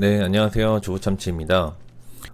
네, 안녕하세요. 주부참치입니다.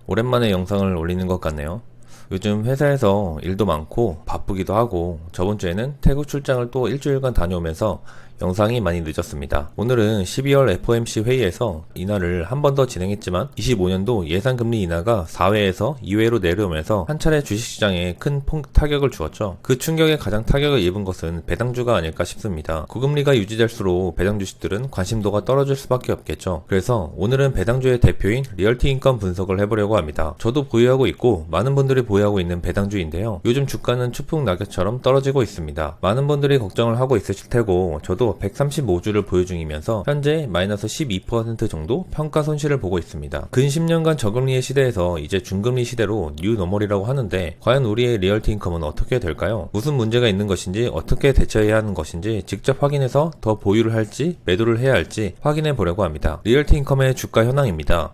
오랜만에 영상을 올리는 것 같네요. 요즘 회사에서 일도 많고 바쁘기도 하고 저번 주에는 태국 출장을 또 일주일간 다녀오면서 영상이 많이 늦었습니다. 오늘은 12월 FOMC 회의에서 인하를 한 번 더 진행했지만 25년도 예상금리 인하가 4회에서 2회로 내려오면서 한 차례 주식시장에 큰 타격을 주었죠. 그 충격에 가장 타격을 입은 것은 배당주가 아닐까 싶습니다. 고금리가 유지될수록 배당 주식들은 관심도가 떨어질 수밖에 없겠죠. 그래서 오늘은 배당주의 대표인 리얼티 인컴 분석을 해보려고 합니다. 저도 보유하고 있고 많은 분들이 보유하고 있는 배당주인데요. 요즘 주가는 추풍 낙엽처럼 떨어지고 있습니다. 많은 분들이 걱정을 하고 있으실 테고 저도 135주를 보유 중이면서 현재 마이너스 12% 정도 평가 손실을 보고 있습니다. 근 10년간 저금리의 시대에서 이제 중금리 시대로 뉴 노멀이라고 하는데 과연 우리의 리얼티 인컴은 어떻게 될까요? 무슨 문제가 있는 것인지 어떻게 대처해야 하는 것인지 직접 확인해서 더 보유를 할지 매도를 해야 할지 확인해 보려고 합니다. 리얼티 인컴의 주가 현황입니다.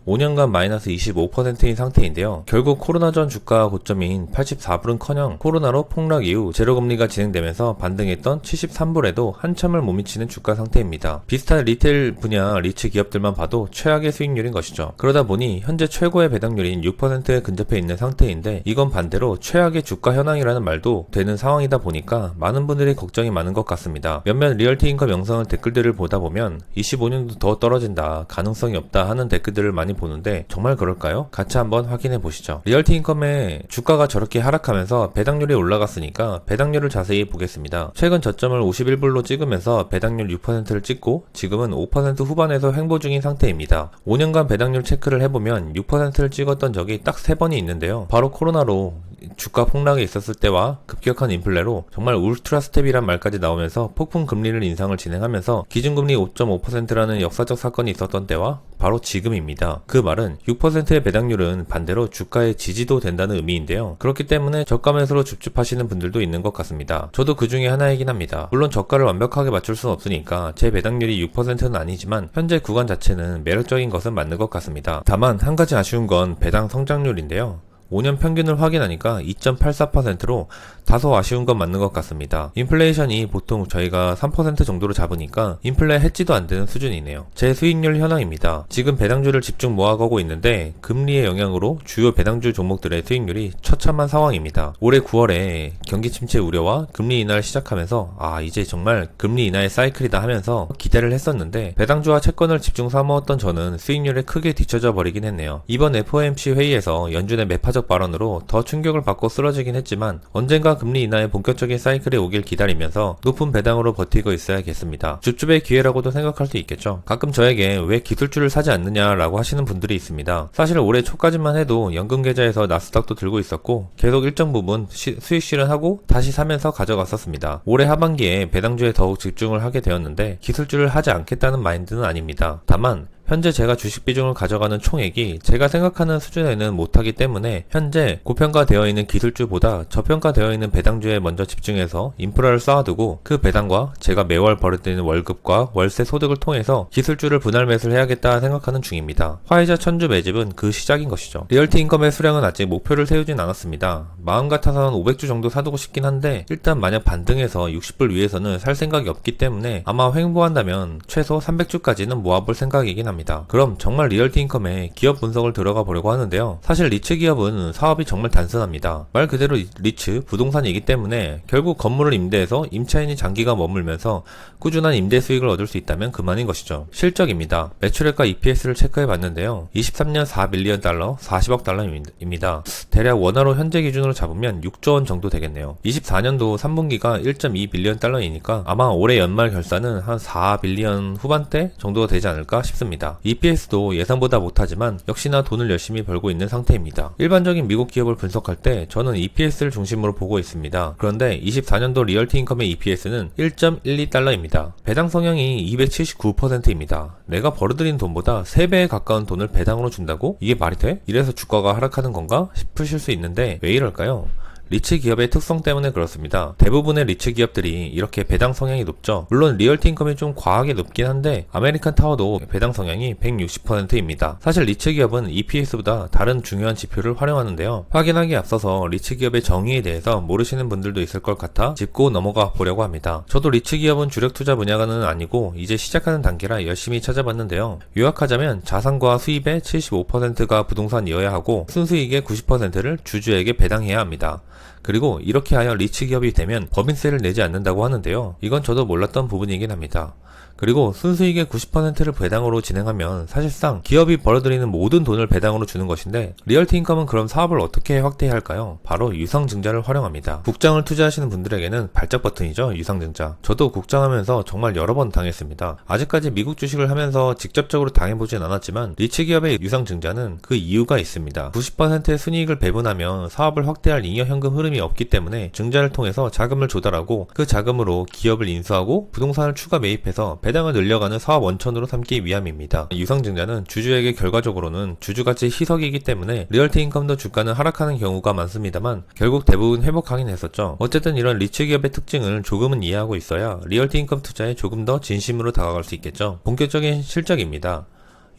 5년간 마이너스 25%인 상태인데요. 결국 코로나 전 주가 고점인 84불은커녕 코로나로 폭락 이후 제로금리가 진행되면서 반등했던 73불에도 한참을 못 미치는 주가 상태입니다. 비슷한 리테일 분야 리츠 기업들만 봐도 최악의 수익률인 것이죠. 그러다 보니 현재 최고의 배당률인 6%에 근접해 있는 상태인데 이건 반대로 최악의 주가 현황이라는 말도 되는 상황이다 보니까 많은 분들이 걱정이 많은 것 같습니다. 몇몇 리얼티 인컴 영상 댓글들을 보다 보면 25년도 더 떨어진다, 가능성이 없다 하는 댓글들을 많이 보는데 정말 그럴까요? 같이 한번 확인해 보시죠. 리얼티 인컴의 주가가 저렇게 하락하면서 배당률이 올라갔으니까 배당률을 자세히 보겠습니다. 최근 저점을 51불로 찍으면서 배당률 6%를 찍고 지금은 5% 후반에서 횡보 중인 상태입니다. 5년간 배당률 체크를 해보면 6%를 찍었던 적이 딱 3번이 있는데요. 바로 코로나로 주가 폭락이 있었을 때와 급격한 인플레로 정말 울트라 스텝이란 말까지 나오면서 폭풍 금리를 인상을 진행하면서 기준금리 5.5%라는 역사적 사건이 있었던 때와 바로 지금입니다. 그 말은 6%의 배당률은 반대로 주가의 지지도 된다는 의미인데요. 그렇기 때문에 저가 매수로 줍줍하시는 분들도 있는 것 같습니다. 저도 그 중에 하나이긴 합니다. 물론 저가를 완벽하게 맞출 수는 없으니까 제 배당률이 6%는 아니지만 현재 구간 자체는 매력적인 것은 맞는 것 같습니다. 다만 한 가지 아쉬운 건 배당 성장률인데요. 5년 평균을 확인하니까 2.84%로 다소 아쉬운 건 맞는 것 같습니다. 인플레이션이 보통 저희가 3% 정도로 잡으니까 인플레 해지도 안 되는 수준이네요. 제 수익률 현황입니다. 지금 배당주를 집중 모아가고 있는데 금리의 영향으로 주요 배당주 종목들의 수익률이 처참한 상황입니다. 올해 9월에 경기 침체 우려와 금리 인하를 시작하면서 이제 정말 금리 인하의 사이클이다 하면서 기대를 했었는데 배당주와 채권을 집중 사모았던 저는 수익률에 크게 뒤처져 버리긴 했네요. 이번 FOMC 회의에서 연준의 매파적 발언으로 더 충격을 받고 쓰러지긴 했지만 언젠가 금리 인하의 본격적인 사이클이 오길 기다리면서 높은 배당으로 버티고 있어야겠습니다. 줍줍의 기회라고도 생각할 수 있겠죠. 가끔 저에게 왜 기술주를 사지 않느냐라고 하시는 분들이 있습니다. 사실 올해 초까지만 해도 연금 계좌에서 나스닥도 들고 있었고 계속 일정 부분 수익 실현하고 다시 사면서 가져갔었습니다. 올해 하반기에 배당주에 더욱 집중을 하게 되었는데 기술주를 하지 않겠다는 마인드는 아닙니다. 다만 현재 제가 주식 비중을 가져가는 총액이 제가 생각하는 수준에는 못하기 때문에 현재 고평가되어 있는 기술주보다 저평가되어 있는 배당주에 먼저 집중해서 인프라를 쌓아두고 그 배당과 제가 매월 벌어들이는 월급과 월세 소득을 통해서 기술주를 분할 매수를 해야겠다 생각하는 중입니다. 화이자 천주 매집은 그 시작인 것이죠. 리얼티 인컴의 수량은 아직 목표를 세우진 않았습니다. 마음 같아서는 500주 정도 사두고 싶긴 한데 일단 만약 반등해서 60불 위에서는 살 생각이 없기 때문에 아마 횡보한다면 최소 300주까지는 모아볼 생각이긴 합니다. 그럼 정말 리얼티 인컴의 기업 분석을 들어가 보려고 하는데요. 사실 리츠 기업은 사업이 정말 단순합니다. 말 그대로 리츠, 부동산이기 때문에 결국 건물을 임대해서 임차인이 장기간 머물면서 꾸준한 임대 수익을 얻을 수 있다면 그만인 것이죠. 실적입니다. 매출액과 EPS를 체크해 봤는데요. 23년 4빌리언 달러, 40억 달러입니다. 대략 원화로 현재 기준으로 잡으면 6조 원 정도 되겠네요. 24년도 3분기가 1.2빌리언 달러이니까 아마 올해 연말 결산은 한 4빌리언 후반대 정도가 되지 않을까 싶습니다. EPS도 예상보다 못하지만 역시나 돈을 열심히 벌고 있는 상태입니다. 일반적인 미국 기업을 분석할 때 저는 EPS를 중심으로 보고 있습니다. 그런데 24년도 리얼티 인컴의 EPS는 1.12달러입니다. 배당 성향이 279%입니다. 내가 벌어들인 돈보다 3배에 가까운 돈을 배당으로 준다고? 이게 말이 돼? 이래서 주가가 하락하는 건가 싶으실 수 있는데 왜 이럴까요? 리츠 기업의 특성 때문에 그렇습니다. 대부분의 리츠 기업들이 이렇게 배당 성향이 높죠. 물론 리얼티 인컴이 좀 과하게 높긴 한데 아메리칸 타워도 배당 성향이 160%입니다. 사실 리츠 기업은 EPS보다 다른 중요한 지표를 활용하는데요. 확인하기에 앞서서 리츠 기업의 정의에 대해서 모르시는 분들도 있을 것 같아 짚고 넘어가 보려고 합니다. 저도 리츠 기업은 주력 투자 분야가는 아니고 이제 시작하는 단계라 열심히 찾아봤는데요. 요약하자면 자산과 수입의 75%가 부동산이어야 하고 순수이익의 90%를 주주에게 배당해야 합니다. 그리고 이렇게 하여 리츠 기업이 되면 법인세를 내지 않는다고 하는데요. 이건 저도 몰랐던 부분이긴 합니다. 그리고 순수익의 90%를 배당으로 진행하면 사실상 기업이 벌어들이는 모든 돈을 배당으로 주는 것인데 리얼티 인컴은 그럼 사업을 어떻게 확대해야 할까요? 바로 유상증자를 활용합니다. 국장을 투자하시는 분들에게는 발작 버튼이죠. 유상증자. 저도 국장하면서 정말 여러 번 당했습니다. 아직까지 미국 주식을 하면서 직접적으로 당해보진 않았지만 리츠 기업의 유상증자는 그 이유가 있습니다. 90%의 순이익을 배분하면 사업을 확대할 잉여 현금 흐름이 없기 때문에 증자를 통해서 자금을 조달하고 그 자금으로 기업을 인수하고 부동산을 추가 매입해서 배당을 늘려가는 사업 원천으로 삼기 위함입니다. 유상증자는 주주에게 결과적으로는 주주가치 희석이기 때문에 리얼티 인컴도 주가는 하락하는 경우가 많습니다만 결국 대부분 회복하긴 했었죠. 어쨌든 이런 리츠 기업의 특징을 조금은 이해하고 있어야 리얼티 인컴 투자에 조금 더 진심으로 다가갈 수 있겠죠. 본격적인 실적입니다.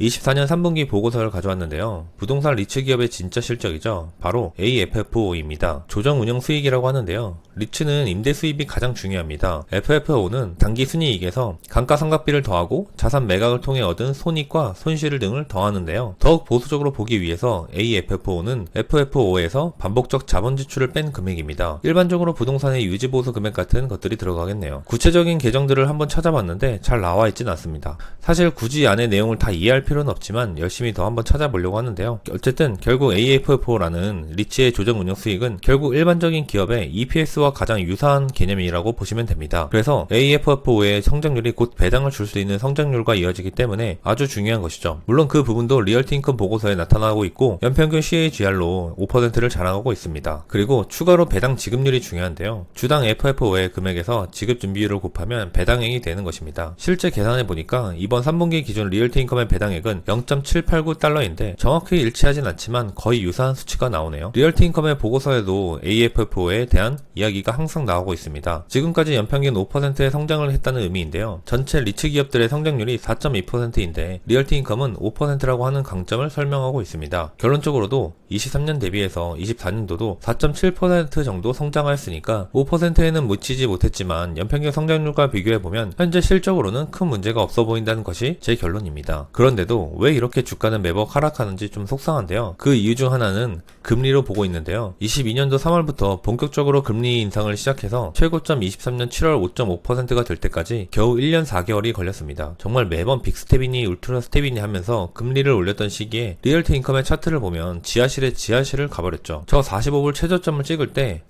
24년 3분기 보고서를 가져왔는데요. 부동산 리츠 기업의 진짜 실적이죠. 바로 AFFO입니다. 조정 운영 수익이라고 하는데요. 리츠는 임대 수입이 가장 중요합니다. FFO는 단기 순이익에서 감가상각비를 더하고 자산 매각을 통해 얻은 손익과 손실 등을 더하는데요. 더욱 보수적으로 보기 위해서 AFFO는 FFO에서 반복적 자본 지출을 뺀 금액입니다. 일반적으로 부동산의 유지보수 금액 같은 것들이 들어가겠네요. 구체적인 계정들을 한번 찾아봤는데 잘 나와 있진 않습니다. 사실 굳이 안의 내용을 다 이해할 필요는 없지만 열심히 더 한번 찾아보려고 하는데요. 어쨌든 결국 AFFO라는 리츠의 조정 운영 수익은 결국 일반적인 기업의 EPS와 가장 유사한 개념이라고 보시면 됩니다. 그래서 AFFO의 성장률이 곧 배당을 줄 수 있는 성장률과 이어지기 때문에 아주 중요한 것이죠. 물론 그 부분도 리얼티 인컴 보고서에 나타나고 있고 연평균 CAGR로 5%를 자랑하고 있습니다. 그리고 추가로 배당 지급률이 중요한데요. 주당 FFO의 금액에서 지급 준비율을 곱하면 배당액이 되는 것입니다. 실제 계산해 보니까 이번 3분기 기준 리얼티 인컴의 배당액은 0.789달러인데 정확히 일치하진 않지만 거의 유사한 수치가 나오네요. 리얼티 인컴의 보고서에도 AFFO에 대한 이야기가 항상 나오고 있습니다. 지금까지 연평균 5%의 성장을 했다는 의미인데요. 전체 리츠 기업들의 성장률이 4.2%인데 리얼티 인컴은 5%라고 하는 강점을 설명하고 있습니다. 결론적으로도 23년 대비해서 24년도도 4.7% 정도 성장하였으니까 5%에는 묻히지 못했지만 연평균 성장률과 비교해보면 현재 실적으로는 큰 문제가 없어 보인다는 것이 제 결론입니다. 그런데도 왜 이렇게 주가는 매번 하락하는지 좀 속상한데요. 그 이유 중 하나는 금리로 보고 있는데요. 22년도 3월부터 본격적으로 금리 인상을 시작해서 최고점 23년 7월 5.5%가 될 때까지 겨우 1년 4개월이 걸렸습니다. 정말 매번 빅스텝이니 울트라 스텝이니 하면서 금리를 올렸던 시기에 리얼티 인컴의 차트를 보면 지하실에 지하실을 가버렸죠. 저 45불 최저점을 찍을 때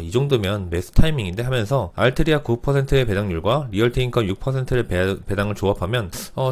이 정도면 매수 타이밍인데 하면서 알트리아 9%의 배당률과 리얼티 인컴 6%의 배당을 조합하면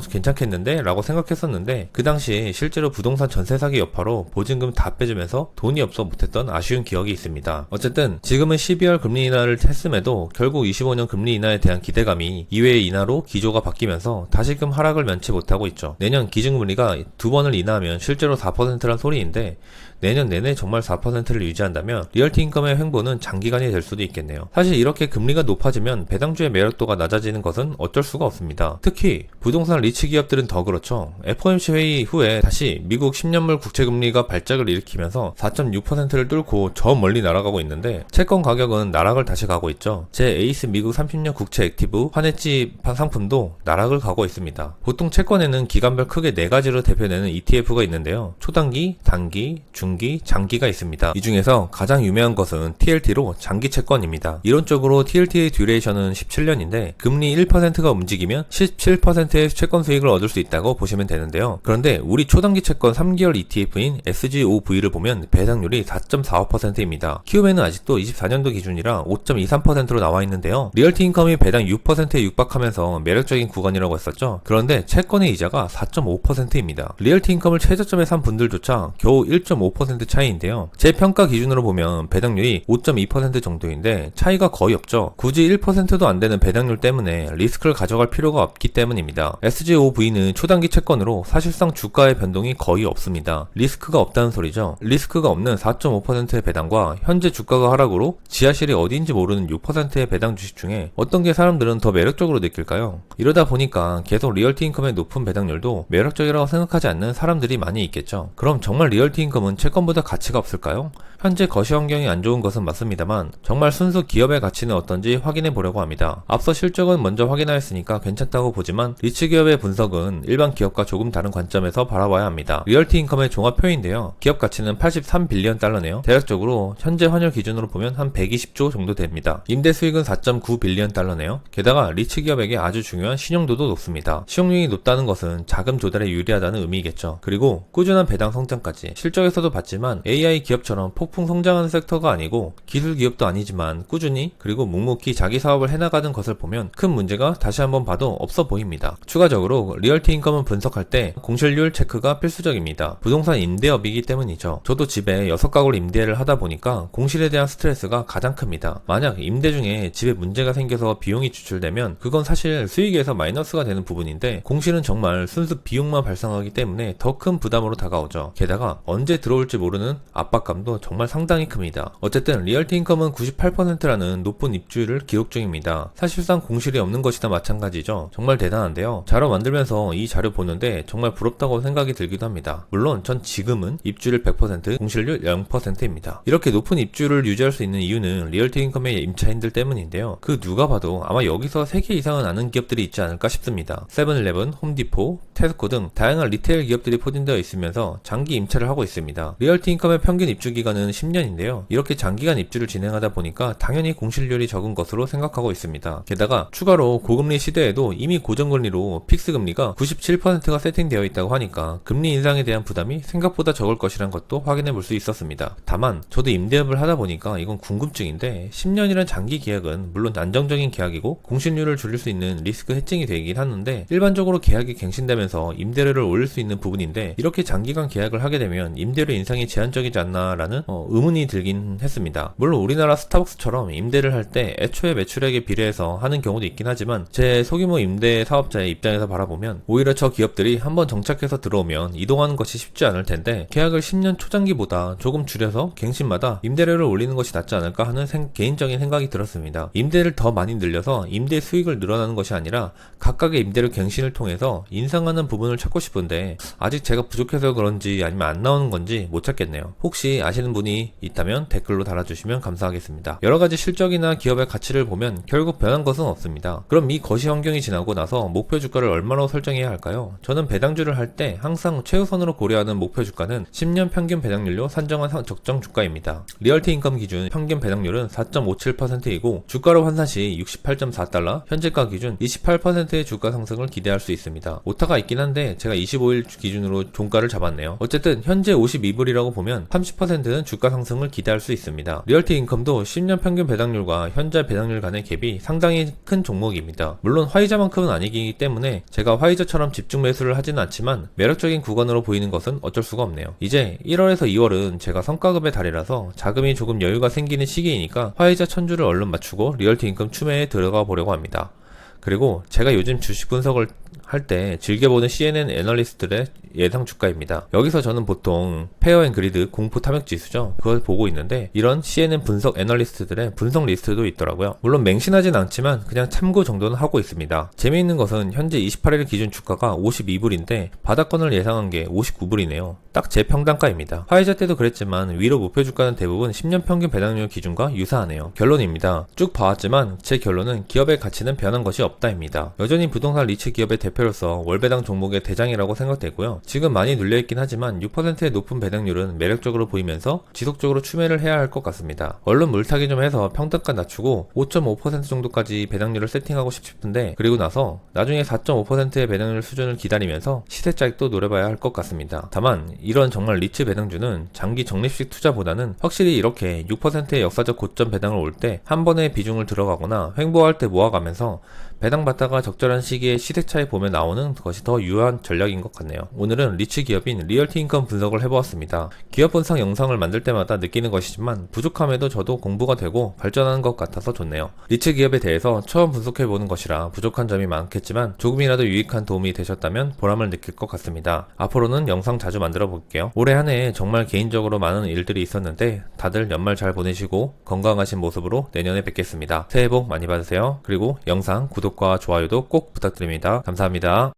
괜찮겠는데? 라고 생각했었는데 그 당시 실제로 부동산 전세 사기 여파로 보증금 다 빼주면서 돈이 없어 못했던 아쉬운 기억이 있습니다. 어쨌든 지금은 12월 금리 인하를 했음에도 결국 25년 금리 인하에 대한 기대감이 이외의 인하로 기조가 바뀌면서 다시금 하락을 면치 못하고 있죠. 내년 기준금리가 2번을 인하하면 실제로 4%란 소리인데 내년 내내 정말 4%를 유지한다면 리얼티 인컴의 횡보는 장기간이 될 수도 있겠네요. 사실 이렇게 금리가 높아지면 배당주의 매력도가 낮아지는 것은 어쩔 수가 없습니다. 특히 부동산 리츠 기업들은 더 그렇죠. FOMC 회의 후에 다시 미국 10년물 국채금리가 발작을 일으키면서 4.6%를 뚫고 저 멀리 날아가고 있는데 채권 가격은 나락을 다시 가고 있죠. 제 에이스 미국 30년 국채 액티브 환해지 상품도 나락을 가고 있습니다. 보통 채권에는 기간별 크게 4가지로 대표되는 ETF가 있는데요. 초단기, 단기, 중기, 장기가 있습니다. 이 중에서 가장 유명한 것은 TLT로 장기 채권입니다. 이론적으로 TLT의 듀레이션은 17년인데 금리 1%가 움직이면 17%의 채권 수익을 얻을 수 있다고 보시면 되는데요. 그런데 우리 초단기 채권 3개월 ETF인 SGOV를 보면 배당률이 4.45%입니다. 키움에는 아직도 24년도 기준이라 5.23%로 나와 있는데요. 리얼티 인컴이 배당 6%에 육박하면서 매력적인 구간이라고 했었죠. 그런데 채권의 이자가 4.5%입니다. 리얼티 인컴을 최저점에 산 분들조차 겨우 1.5% 차이인데요. 제 평가 기준으로 보면 배당률이 5.2% 정도인데 차이가 거의 없죠. 굳이 1%도 안 되는 배당률 때문에 리스크를 가져갈 필요가 없기 때문입니다. SGOV는 초단기 채권 채권으로 사실상 주가의 변동이 거의 없습니다. 리스크가 없다는 소리죠. 리스크가 없는 4.5%의 배당과 현재 주가가 하락으로 지하실이 어디인지 모르는 6%의 배당 주식 중에 어떤 게 사람들은 더 매력적으로 느낄까요? 이러다 보니까 계속 리얼티 인컴의 높은 배당률도 매력적이라고 생각하지 않는 사람들이 많이 있겠죠. 그럼 정말 리얼티 인컴은 채권보다 가치가 없을까요? 현재 거시 환경이 안 좋은 것은 맞습니다만 정말 순수 기업의 가치는 어떤지 확인해 보려고 합니다. 앞서 실적은 먼저 확인하였으니까 괜찮다고 보지만 리츠 기업의 분석은 일반 기업과 조금 다른 관점에서 바라봐야 합니다. 리얼티 인컴의 종합표인데요. 기업 가치는 83빌리언 달러네요. 대략적으로 현재 환율 기준으로 보면 한 120조 정도 됩니다. 임대 수익은 4.9빌리언 달러네요. 게다가 리츠 기업에게 아주 중요한 신용도도 높습니다. 신용률이 높다는 것은 자금 조달에 유리하다는 의미겠죠. 그리고 꾸준한 배당 성장까지. 실적에서도 봤지만 AI 기업처럼 폭풍 성장하는 섹터가 아니고 기술 기업도 아니지만 꾸준히 그리고 묵묵히 자기 사업을 해나가는 것을 보면 큰 문제가 다시 한번 봐도 없어 보입니다. 추가적으로 리얼티 인컴을 분석할 때 공실률 체크가 필수적입니다. 부동산 임대업이기 때문이죠. 저도 집에 6가구를 임대를 하다 보니까 공실에 대한 스트레스가 가장 큽니다. 만약 임대 중에 집에 문제가 생겨서 비용이 지출되면 그건 사실 수익에서 마이너스가 되는 부분인데 공실은 정말 순수 비용만 발생하기 때문에 더 큰 부담으로 다가오죠. 게다가 언제 들어올지 모르는 압박감도 정말 상당히 큽니다. 어쨌든 리얼티 인컴은 98%라는 높은 입주율을 기록 중입니다. 사실상 공실이 없는 것이나 마찬가지죠. 정말 대단한데요. 자료 만들면서 이 자료 보는데 정말 부럽다고 생각이 들기도 합니다. 물론 전 지금은 입주율 100%, 공실률 0%입니다. 이렇게 높은 입주율을 유지할 수 있는 이유는 리얼티 인컴의 임차인들 때문인데요. 그 누가 봐도 아마 여기서 3개 이상은 아는 기업들이 있지 않을까 싶습니다. 세븐일레븐, 홈디포, 테스코 등 다양한 리테일 기업들이 포진되어 있으면서 장기 임차를 하고 있습니다. 리얼티 인컴의 평균 입주 기간은 10년인데요. 이렇게 장기간 입주를 진행하다 보니까 당연히 공실률이 적은 것으로 생각하고 있습니다. 게다가 추가로 고금리 시대에도 이미 고정금리로 픽스금리가 97%가 세팅되어 있다고 하니까 금리 인상에 대한 부담이 생각보다 적을 것이란 것도 확인해 볼 수 있었습니다. 다만 저도 임대업을 하다 보니까 이건 궁금증인데 10년이란 장기 계약은 물론 안정적인 계약이고 공실률을 줄일 수 있는 리스크 해칭이 되긴 하는데 일반적으로 계약이 갱신되면서 임대료를 올릴 수 있는 부분인데 이렇게 장기간 계약을 하게 되면 임대료 인상이 제한적이지 않나라는 의문이 들긴 했습니다. 물론 우리나라 스타벅스처럼 임대를 할 때 애초에 매출액에 비례해서 하는 경우도 있긴 하지만 제 소규모 임대 사업자의 입장에서 바라보면 오히려 저 기업들이 한번 정착해서 들어오면 이동하는 것이 쉽지 않을 텐데 계약을 10년 초장기보다 조금 줄여서 갱신마다 임대료를 올리는 것이 낫지 않을까 하는 개인적인 생각이 들었습니다. 임대를 더 많이 늘려서 임대 수익을 늘어나는 것이 아니라 각각의 임대료 갱신을 통해서 인상하는 부분을 찾고 싶은데 아직 제가 부족해서 그런지 아니면 안 나오는 건지 못 찾겠네요. 혹시 아시는 분이 있다면 댓글로 달아주시면 감사하겠습니다. 여러가지 실적이나 기업의 가치를 보면 결국 변한 것은 없습니다. 그럼 이 거시 환경이 지나고 나서 목표 주가를 얼마로 설정해야 할까요? 저는 배당주를 할 때 항상 최우선으로 고려하는 목표 주가는 10년 평균 배당률로 산정한 적정 주가입니다. 리얼티 인컴 기준 평균 배당률은 4.57%이고 주가로 환산 시 68.4달러, 현재가 기준 28%의 주가 상승을 기대할 수 있습니다. 오타가 있긴 한데 제가 25일 기준으로 종가를 잡았네요. 어쨌든 현재 52불이라고 보면 30%는 주가 상승을 기대할 수 있습니다. 리얼티 인컴도 10년 평균 배당률과 현재 배당률 간의 갭이 상당히 큰 종목입니다. 물론 화이자만큼은 아니기 때문에 제가 화이자처럼 집중 매수를 하지는 않지만 매력적인 구간으로 보이는 것은 어쩔 수가 없네요. 이제 1월에서 2월은 제가 성과급의 달이라서 자금이 조금 여유가 생기는 시기이니까 화이자 천주를 얼른 맞추고 리얼티 인컴 추매에 들어가 보려고 합니다. 그리고 제가 요즘 주식 분석을 할 때 즐겨보는 CNN 애널리스트들의 예상 주가입니다. 여기서 저는 보통 페어 앤 그리드 공포 탐욕 지수죠. 그걸 보고 있는데 이런 CNN 분석 애널리스트들의 분석 리스트도 있더라고요. 물론 맹신하진 않지만 그냥 참고 정도는 하고 있습니다. 재미있는 것은 현재 28일 기준 주가가 52불인데 바닥권을 예상한 게 59불이네요. 딱 제 평단가입니다. 화이자 때도 그랬지만 위로 목표 주가는 대부분 10년 평균 배당률 기준과 유사하네요. 결론입니다. 쭉 봐왔지만 제 결론은 기업의 가치는 변한 것이 없다입니다. 여전히 부동산 리츠 기업의 대표로서 월배당 종목의 대장이라고 생각되고요. 지금 많이 눌려있긴 하지만 6%의 높은 배당률은 매력적으로 보이면서 지속적으로 추매를 해야 할 것 같습니다. 얼른 물타기 좀 해서 평단가 낮추고 5.5% 정도까지 배당률을 세팅하고 싶은데 그리고 나서 나중에 4.5%의 배당률 수준을 기다리면서 시세 짜익도 노려봐야 할 것 같습니다. 다만 이런 정말 리츠 배당주는 장기 적립식 투자보다는 확실히 이렇게 6%의 역사적 고점 배당을 올 때 한 번에 비중을 들어가거나 횡보할 때 모아가면서 배당받다가 적절한 시기에 시세차에 보면 나오는 것이 더 유효한 전략인 것 같네요. 오늘은 리츠 기업인 리얼티 인컴 분석을 해보았습니다. 기업 분석 영상을 만들 때마다 느끼는 것이지만 부족함에도 저도 공부가 되고 발전하는 것 같아서 좋네요. 리츠 기업에 대해서 처음 분석해보는 것이라 부족한 점이 많겠지만 조금이라도 유익한 도움이 되셨다면 보람을 느낄 것 같습니다. 앞으로는 영상 자주 만들어 볼게요. 올해 한 해 정말 개인적으로 많은 일들이 있었는데 다들 연말 잘 보내시고 건강하신 모습으로 내년에 뵙겠습니다. 새해 복 많이 받으세요. 그리고 영상 구독과 좋아요도 꼭 부탁드립니다. 감사합니다.